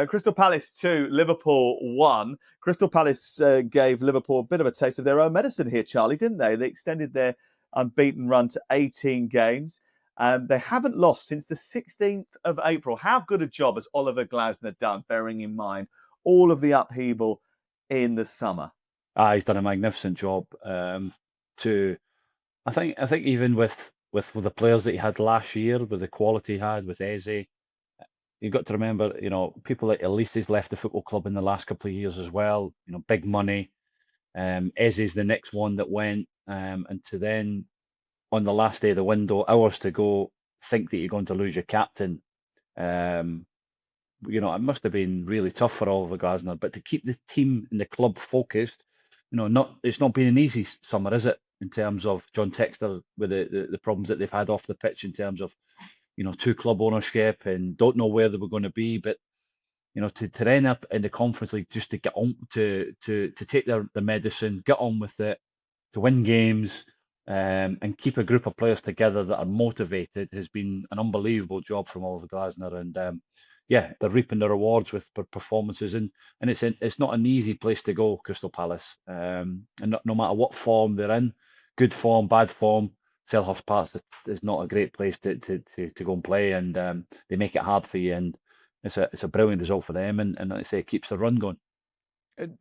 Crystal Palace 2, Liverpool 1. Crystal Palace gave Liverpool a bit of a taste of their own medicine here, Charlie, didn't they? They extended their unbeaten run to 18 games. They haven't lost since the 16th of April. How good a job has Oliver Glasner done, bearing in mind all of the upheaval in the summer? He's done a magnificent job. I think even with the players that he had last year, with the quality he had with Eze, you've got to remember, people like Elise has left the football club in the last couple of years as well. Big money. Eze's the next one that went, and to then on the last day of the window, hours to go, think that you're going to lose your captain. It must have been really tough for Oliver Glasner, but to keep the team and the club focused, it's not been an easy summer, is it? In terms of John Textor with the problems that they've had off the pitch in terms of, two club ownership and don't know where they were going to be, but to end up in the Conference League just to get on to take their medicine, get on with it, to win games, and keep a group of players together that are motivated has been an unbelievable job from Oliver Glasner. And they're reaping the rewards with performances, and it's not an easy place to go, Crystal Palace. And no matter what form they're in, good form, bad form, Selhurst Park is not a great place to go and play, and they make it hard for you. And it's a brilliant result for them, and like I say, it keeps the run going.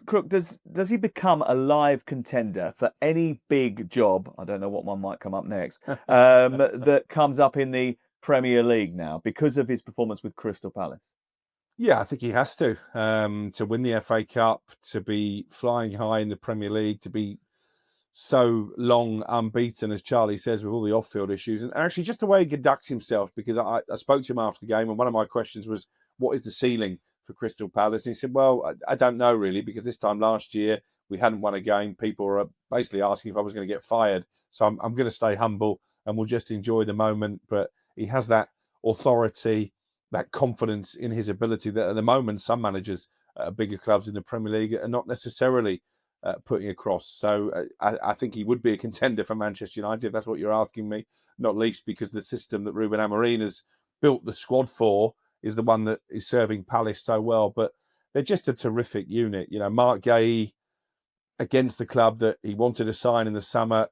Crook, does he become a live contender for any big job? I don't know what one might come up next. That comes up in the Premier League now because of his performance with Crystal Palace. Yeah, I think he has to win the FA Cup, to be flying high in the Premier League, to be so long unbeaten, as Charlie says, with all the off-field issues, and actually just the way he conducts himself. Because I spoke to him after the game, and one of my questions was, what is the ceiling for Crystal Palace? And he said, well, I don't know really, because this time last year we hadn't won a game. People were basically asking if I was going to get fired. So I'm going to stay humble and we'll just enjoy the moment. But he has that authority, that confidence in his ability that at the moment some managers at bigger clubs in the Premier League are not necessarily putting across. So I think he would be a contender for Manchester United, if that's what you're asking me, not least because the system that Ruben Amorim has built the squad for is the one that is serving Palace so well. But they're just a terrific unit. Mark Gay, against the club that he wanted to sign in the summer,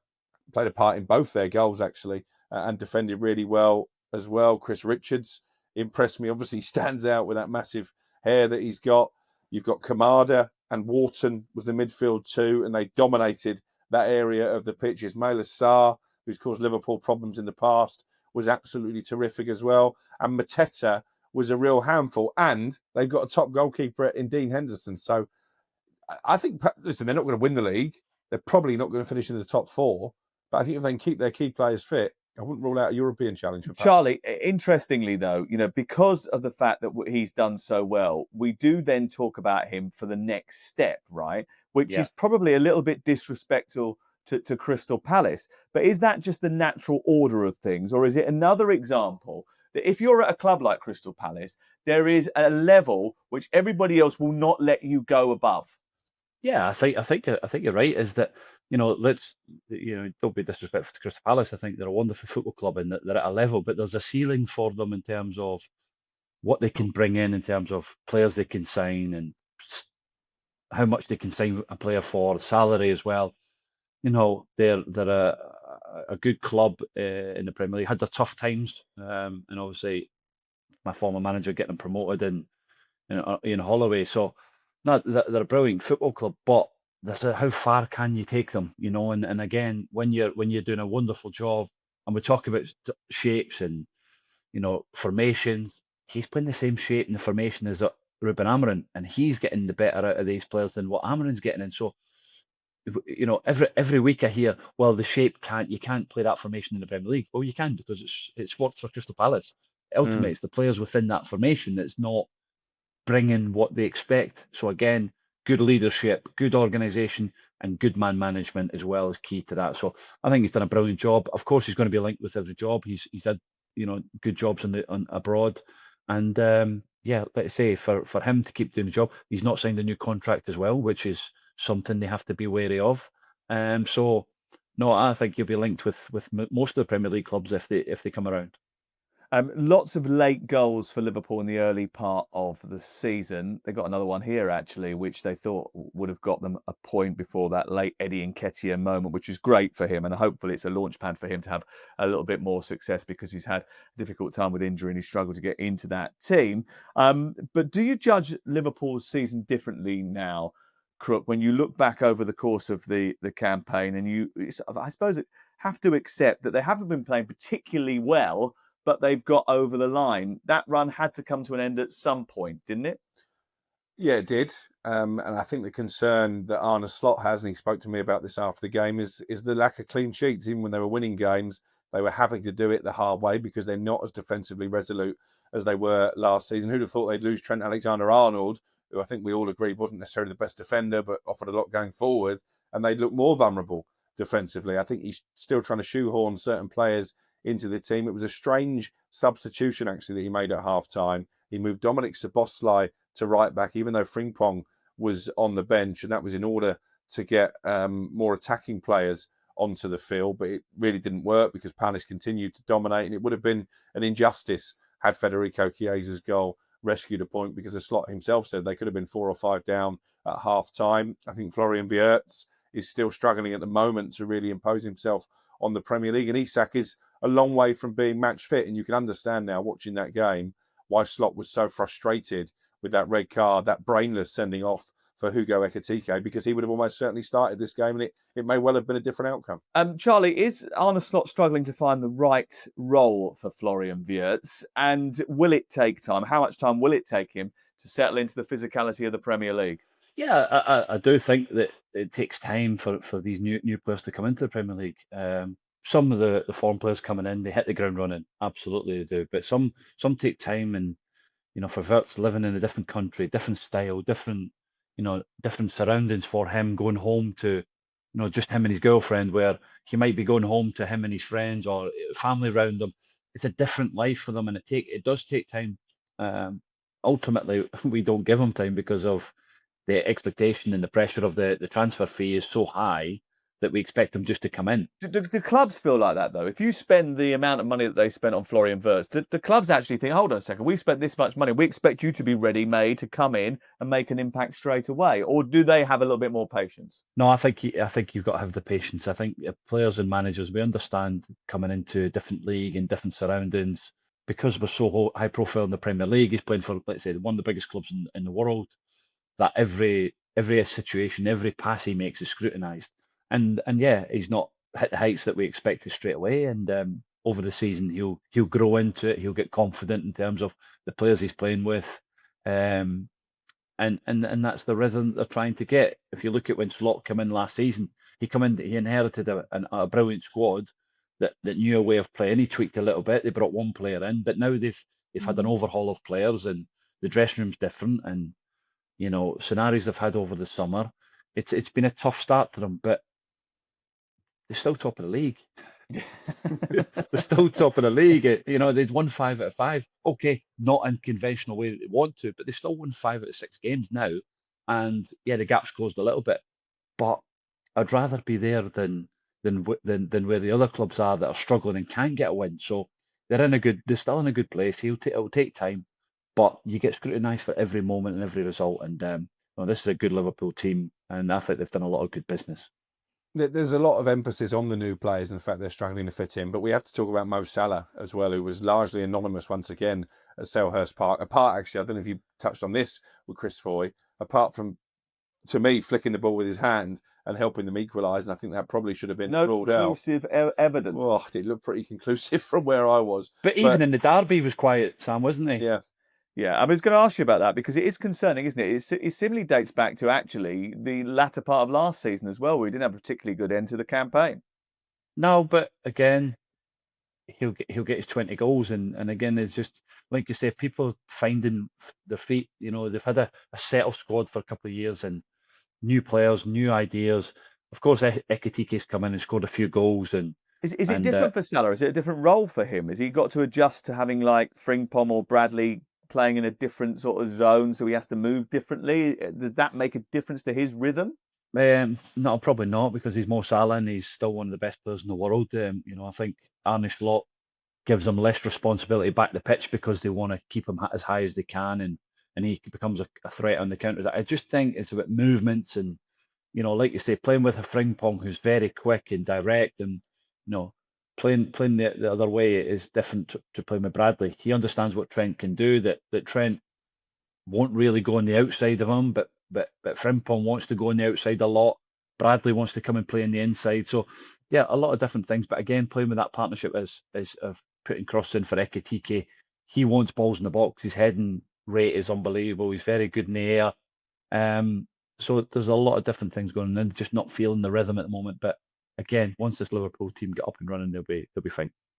played a part in both their goals, actually, and defended really well as well. Chris Richards impressed me. Obviously, stands out with that massive hair that he's got. You've got Kamada and Wharton was the midfield too, and they dominated that area of the pitch. Ismaila Sarr, who's caused Liverpool problems in the past, was absolutely terrific as well. And Mateta was a real handful. And they've got a top goalkeeper in Dean Henderson. So I think, listen, they're not going to win the league. They're probably not going to finish in the top four. But I think if they can keep their key players fit, I wouldn't rule out a European challenge for Palace. Charlie, interestingly, though, because of the fact that he's done so well, we do then talk about him for the next step, right? Which is probably a little bit disrespectful to Crystal Palace. But is that just the natural order of things? Or is it another example that if you're at a club like Crystal Palace, there is a level which everybody else will not let you go above? Yeah, I think you're right. Is that don't be disrespectful to Crystal Palace. I think they're a wonderful football club and they're at a level, but there's a ceiling for them in terms of what they can bring in terms of players they can sign and how much they can sign a player for, salary as well. They're a good club in the Premier League. Had their tough times, and obviously my former manager getting them promoted in Holloway. So. No, they're a brilliant football club, but how far can you take them? And again, when you're doing a wonderful job, and we talk about shapes and formations, he's playing the same shape and the formation as Ruben Amorim, and he's getting the better out of these players than what Amorim's getting. And so, every week I hear, well, the shape you can't play that formation in the Premier League. Well, you can, because it's worked for Crystal Palace. Ultimately, it's the players within that formation that's not bringing what they expect. So again, good leadership, good organisation, and good man management as well is key to that. So I think he's done a brilliant job. Of course, he's going to be linked with every job. He's had good jobs on abroad, and let's say for him to keep doing the job, he's not signed a new contract as well, which is something they have to be wary of. So no, I think he'll be linked with most of the Premier League clubs if they come around. Lots of late goals for Liverpool in the early part of the season. They got another one here, actually, which they thought would have got them a point before that late Eddie Nketiah moment, which is great for him. And hopefully it's a launch pad for him to have a little bit more success, because he's had a difficult time with injury and he's struggled to get into that team. But do you judge Liverpool's season differently now, Crook, when you look back over the course of the campaign, and I suppose, have to accept that they haven't been playing particularly well, but they've got over the line? That run had to come to an end at some point, didn't it? Yeah, it did. And I think the concern that Arne Slot has, and he spoke to me about this after the game, is the lack of clean sheets. Even when they were winning games, they were having to do it the hard way because they're not as defensively resolute as they were last season. Who'd have thought they'd lose Trent Alexander-Arnold, who I think we all agreed wasn't necessarily the best defender, but offered a lot going forward, and they'd look more vulnerable defensively. I think he's still trying to shoehorn certain players into the team. It was a strange substitution, actually, that he made at half-time. He moved Dominic Szoboszlai to right back, even though Frimpong was on the bench, and that was in order to get more attacking players onto the field. But it really didn't work because Palace continued to dominate, and it would have been an injustice had Federico Chiesa's goal rescued a point, because the Slot himself said they could have been 4 or 5 down at half-time. I think Florian Wirtz is still struggling at the moment to really impose himself on the Premier League, and Isak is a long way from being match fit. And you can understand now, watching that game, why Slot was so frustrated with that red card, that brainless sending off for Hugo Ekitike, because he would have almost certainly started this game, and it may well have been a different outcome. Charlie, is Arne Slot struggling to find the right role for Florian Wirtz? And will it take time? How much time will it take him to settle into the physicality of the Premier League? Yeah, I do think that it takes time for these new players to come into the Premier League. Some of the foreign players coming in, they hit the ground running. Absolutely they do. But some take time, and for Wirtz, living in a different country, different style, different surroundings for him, going home to, just him and his girlfriend, where he might be going home to him and his friends or family around them. It's a different life for them, and it does take time. Ultimately, we don't give him time because of the expectation and the pressure of the transfer fee is so high that we expect them just to come in. Do clubs feel like that, though? If you spend the amount of money that they spent on Florian Wirtz, do clubs actually think, hold on a second, we've spent this much money, we expect you to be ready-made to come in and make an impact straight away? Or do they have a little bit more patience? No, I think you've got to have the patience. I think players and managers, we understand coming into a different league and different surroundings, because we're so high profile in the Premier League. He's playing for, let's say, one of the biggest clubs in the world, that every situation, every pass he makes is scrutinised. And yeah, he's not hit the heights that we expected straight away. And over the season, he'll grow into it. He'll get confident in terms of the players he's playing with, and that's the rhythm they're trying to get. If you look at when Slot came in last season, he inherited a brilliant squad that knew a way of playing. He tweaked a little bit. They brought one player in, but now they've had an overhaul of players, and the dressing room's different, and scenarios they've had over the summer. It's been a tough start to them, but they're still top of the league. They're still top of the league. They'd won 5 out of 5. Okay, not in conventional way that they want to, but they still won 5 out of 6 games now. And yeah, the gap's closed a little bit, but I'd rather be there than where the other clubs are that are struggling and can't get a win. So they're still in a good place. It'll take time, but you get scrutinised for every moment and every result. And this is a good Liverpool team, and I think they've done a lot of good business. There's a lot of emphasis on the new players and the fact they're struggling to fit in, but we have to talk about Mo Salah as well, who was largely anonymous once again at Selhurst Park. Actually, I don't know if you touched on this with Chris Foy, apart from, to me, flicking the ball with his hand and helping them equalise, and I think that probably should have been ruled out. No conclusive evidence. Well, it looked pretty conclusive from where I was. But even in the derby, he was quiet, Sam, wasn't he? Yeah. Yeah, I was going to ask you about that, because it is concerning, isn't it? It similarly dates back to actually the latter part of last season as well, where we didn't have a particularly good end to the campaign. No, but again, he'll get his 20 goals, and again, it's just like you say, people finding their feet. They've had a settled squad for a couple of years, and new players, new ideas. Of course, Ekitike's come in and scored a few goals, and is it different for Salah? Is it a different role for him? Has he got to adjust to having like Frimpong or Bradley playing in a different sort of zone, so he has to move differently? Does that make a difference to his rhythm? No, probably not, because he's Mo Salah and he's still one of the best players in the world. I think Arne Slot gives him less responsibility back the pitch because they want to keep him as high as they can, and he becomes a threat on the counters. I just think it's about movements and, you know, like you say, playing with a Frimpong who's very quick and direct, and, you know, playing the other way is different to playing with Bradley. He understands what Trent can do, that Trent won't really go on the outside of him, but Frimpong wants to go on the outside a lot. Bradley wants to come and play on the inside. So yeah, a lot of different things. But again, playing with that partnership is of putting crosses in for Ekitike. He wants balls in the box. His heading rate is unbelievable. He's very good in the air. So there's a lot of different things going on, and just not feeling the rhythm at the moment. But again, once this Liverpool team get up and running, they'll be fine.